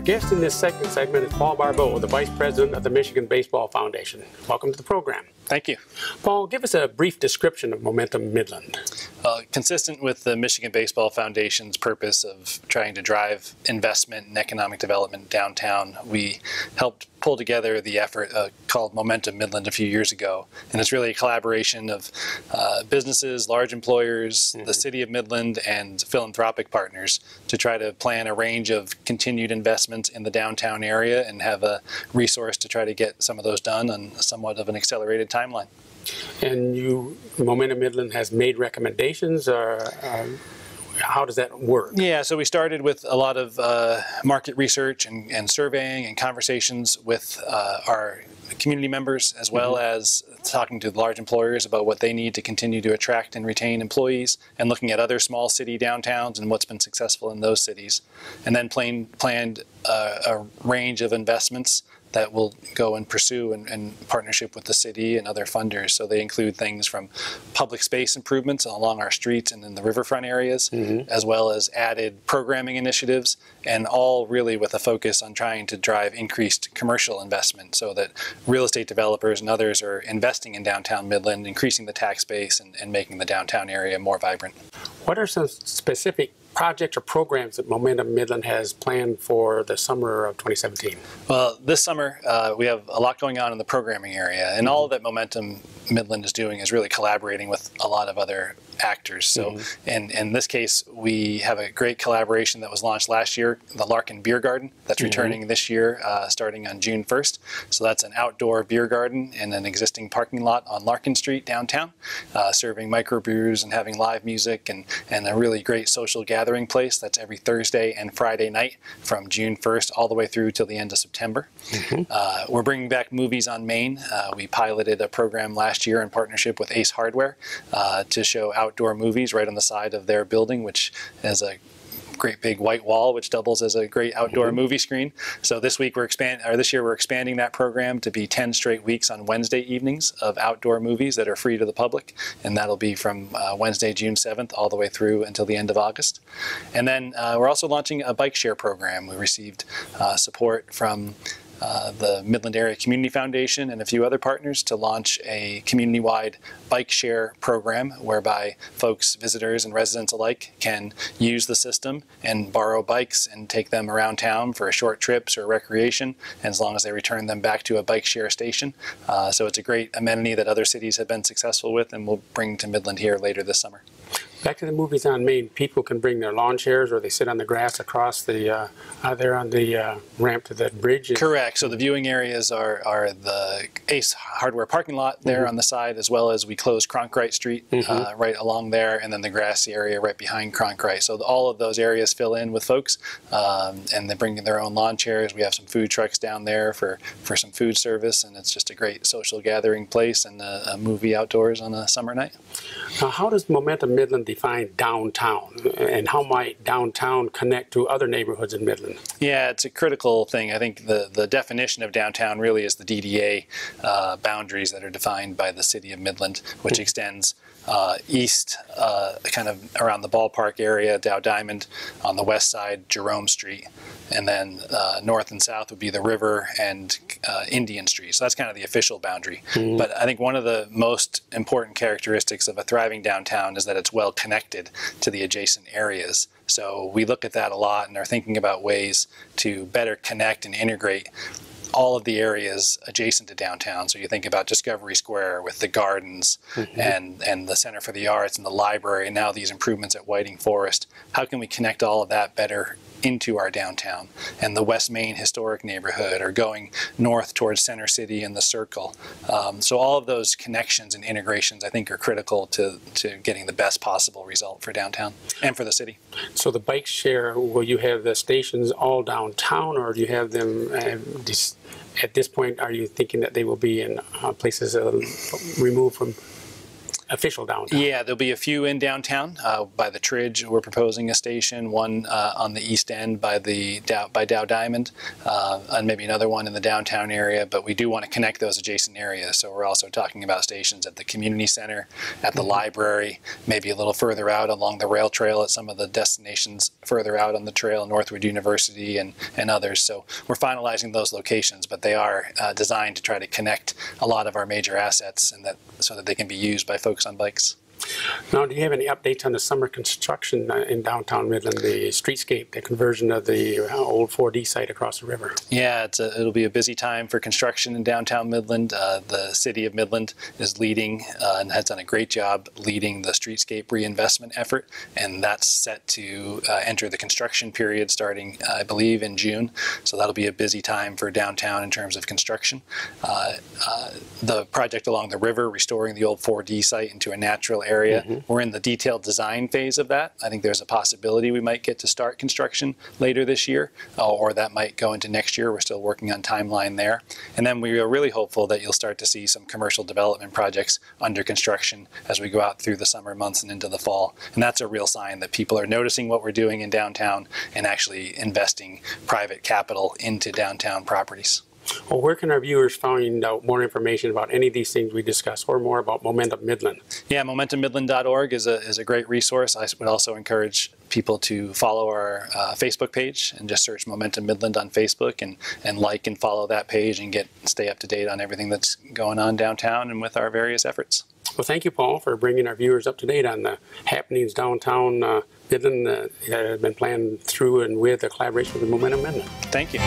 guest in this second segment is Paul Barbeau, the Vice President of the Michigan Baseball Foundation. Welcome to the program. Thank you. Paul, give us a brief description of Momentum Midland. Consistent with the Michigan Baseball Foundation's purpose of trying to drive investment and economic development downtown, we helped pull together the effort called Momentum Midland a few years ago. And it's really a collaboration of businesses, large employers, the city of Midland, and philanthropic partners to try to plan a range of continued investments in the downtown area and have a resource to try to get some of those done on somewhat of an accelerated timeline. And Momentum Midland has made recommendations, or how does that work? Yeah, so we started with a lot of market research and surveying and conversations with our community members, as well as talking to large employers about what they need to continue to attract and retain employees, and looking at other small city downtowns and what's been successful in those cities. And then planned a range of investments that we'll go and pursue in partnership with the city and other funders. So they include things from public space improvements along our streets and in the riverfront areas, as well as added programming initiatives, and all really with a focus on trying to drive increased commercial investment so that real estate developers and others are investing in downtown Midland, increasing the tax base and making the downtown area more vibrant. What are some specific projects or programs that Momentum Midland has planned for the summer of 2017? Well, this summer we have a lot going on in the programming area, and all that Momentum Midland is doing is really collaborating with a lot of other actors. So in this case, we have a great collaboration that was launched last year, the Larkin Beer Garden, that's returning this year starting on June 1st. So that's an outdoor beer garden in an existing parking lot on Larkin Street downtown, serving microbrews and having live music and a really great social gathering place. That's every Thursday and Friday night from June 1st all the way through till the end of September. We're bringing back Movies on Main. We piloted a program last year in partnership with Ace Hardware to show outdoor movies right on the side of their building, which has a great big white wall which doubles as a great outdoor movie screen. So this year we're expanding that program to be 10 straight weeks on Wednesday evenings of outdoor movies that are free to the public, and that'll be from Wednesday, June 7th all the way through until the end of August. And then we're also launching a bike share program. We received support from the Midland Area Community Foundation and a few other partners to launch a community-wide bike share program whereby folks, visitors and residents alike, can use the system and borrow bikes and take them around town for short trips or recreation, and as long as they return them back to a bike share station. So it's a great amenity that other cities have been successful with, and we'll bring to Midland here later this summer. Back to the Movies on Main, people can bring their lawn chairs, or they sit on the grass across the there on the ramp to the bridge. Correct. So the viewing areas are the Ace Hardware parking lot there on the side, as well as we closed Cronkite Street right along there, and then the grassy area right behind Cronkite. So all of those areas fill in with folks, and they bring their own lawn chairs. We have some food trucks down there for some food service, and it's just a great social gathering place and a movie outdoors on a summer night. Now, how does Momentum Midland define downtown, and how might downtown connect to other neighborhoods in Midland? Yeah, it's a critical thing. I think the definition of downtown really is the DDA boundaries that are defined by the city of Midland, which extends east kind of around the ballpark area, Dow Diamond, on the west side, Jerome Street, and then north and south would be the river and Indian Street. So that's kind of the official boundary. But I think one of the most important characteristics of a thriving downtown is that it's well connected to the adjacent areas. So we look at that a lot and are thinking about ways to better connect and integrate all of the areas adjacent to downtown. So you think about Discovery Square with the gardens and the Center for the Arts and the library, and now these improvements at Whiting Forest. How can we connect all of that better into our downtown? And the West Main historic neighborhood, or going north towards Center City and the Circle. So all of those connections and integrations, I think, are critical to getting the best possible result for downtown and for the city. So the bike share, will you have the stations all downtown, or do you have them at this point, are you thinking that they will be in places removed from? official downtown. Yeah, there'll be a few in downtown. By the Tridge, we're proposing a station, one on the east end by Dow Diamond, and maybe another one in the downtown area, but we do want to connect those adjacent areas. So we're also talking about stations at the community center, at the library, maybe a little further out along the rail trail at some of the destinations further out on the trail, Northwood University and others. So we're finalizing those locations, but they are designed to try to connect a lot of our major assets and so that they can be used by folks on bikes. Now, do you have any updates on the summer construction in downtown Midland, the streetscape, the conversion of the old 4D site across the river? Yeah, it'll be a busy time for construction in downtown Midland. The city of Midland is leading and has done a great job leading the streetscape reinvestment effort, and that's set to enter the construction period starting, I believe, in June. So that'll be a busy time for downtown in terms of construction. The project along the river, restoring the old 4D site into a natural area. We're in the detailed design phase of that. I think there's a possibility we might get to start construction later this year, or that might go into next year. We're still working on timeline there. And then we are really hopeful that you'll start to see some commercial development projects under construction as we go out through the summer months and into the fall. And that's a real sign that people are noticing what we're doing in downtown and actually investing private capital into downtown properties. Well, where can our viewers find out more information about any of these things we discussed, or more about Momentum Midland? Yeah, MomentumMidland.org is a great resource. I would also encourage people to follow our Facebook page and just search Momentum Midland on Facebook and like and follow that page and stay up to date on everything that's going on downtown and with our various efforts. Well, thank you, Paul, for bringing our viewers up to date on the happenings downtown Midland that have been planned through and with a collaboration with Momentum Midland. Thank you.